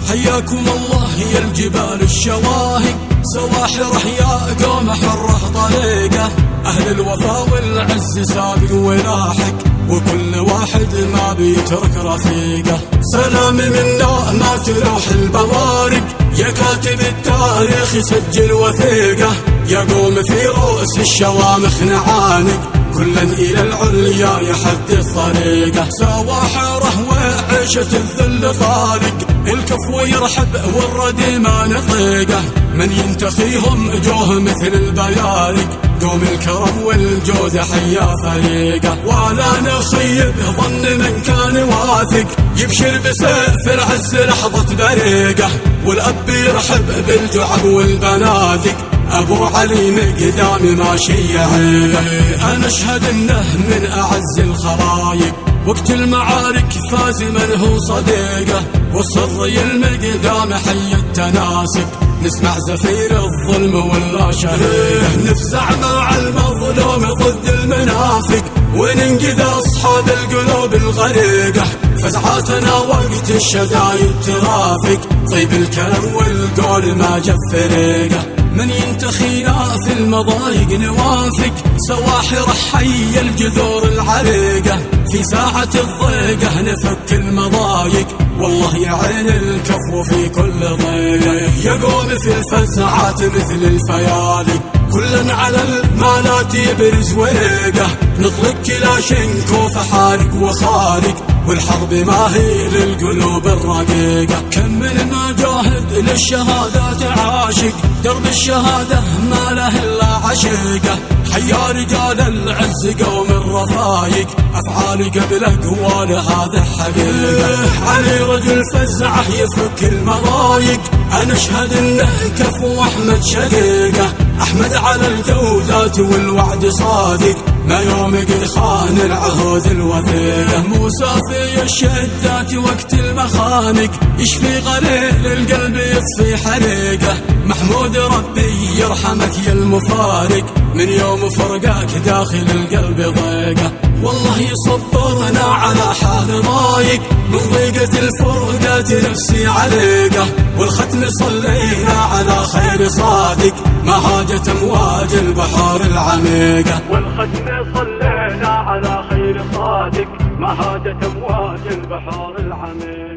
حياكم الله يا الجبال الشواهق، سواحره يا قوم حره طريقه، أهل الوفا والعز سابق ولاحق، وكل واحد ما بيترك رفيقه. سلام منا ما تروح البوارق، يا كاتب التاريخ سجل وثيقه، يا قوم في رؤوس الشوامخ نعانق، كلا إلى العليا يحدث طريقه. سواحره وعيشة الذل طارق، الكفو يرحب والردي ما نطيقه، من ينتخيهم جوه مثل البيارق، قوم الكرم والجود حيا فريقه. ولا نخيب ظن من كان واثق، يبشر بسيف العز لحظة بريقه، والأب يرحب بالجعب والبنادق، أبو علي مقدام ماشي يعيقه. أنا أشهد إنه من أعز الخلايق، وقت المعارك فاز من هو صديقه، والصري المقدام حي التناسق، نسمع زفير الظلم ولا شهيقه، نفزع مع المظلوم ضد المنافق، وننقذ أصحاب القلوب الغريقة، فزعاتنا وقت الشدايد ترافق، طيب الكلام والقول ما جف فريقه، من ينتخينا في المضايق نوافق، سواحر حي الجذور العريقة، في ساعة الضيقة نفك المضايق، والله يعين الكفو في كل ضيق، يقوم في الفزعات مثل الفيالق، كلا على المالات يبرز وريقه، نطلق كلاشنكوف حارق وخارق، والحرب ما هي للقلوب الرقيقة، كم من مجاهد للشهادات عاشق، درب الشهادة ما له إلا عشيقة، حيا رجال العز قوم الرفايق، أفعال قبل أقوال هذا حقيقة، علي رجل فزعه يفك المضايق، أنا أشهد إنه كفو أحمد شقيقة، أحمد على الجودات والوعد صادق، ما يوم قد خان العهود الوثيقة، موسى في الشدات وقت المخانق، يشفي غليل القلب يطفي حريقه، محمود ربي يرحمك يا المفارق، من يوم فرقاك داخل القلب ضيقه، والله يصبرنا على حال ضايق، من ضيقة الفرقات نفسي عليقه، والختم صلينا على خير صادق، ما هاجت امواج البحار العميقه، والختم صلينا على خير صادق، ما هاجت امواج البحار العميقه.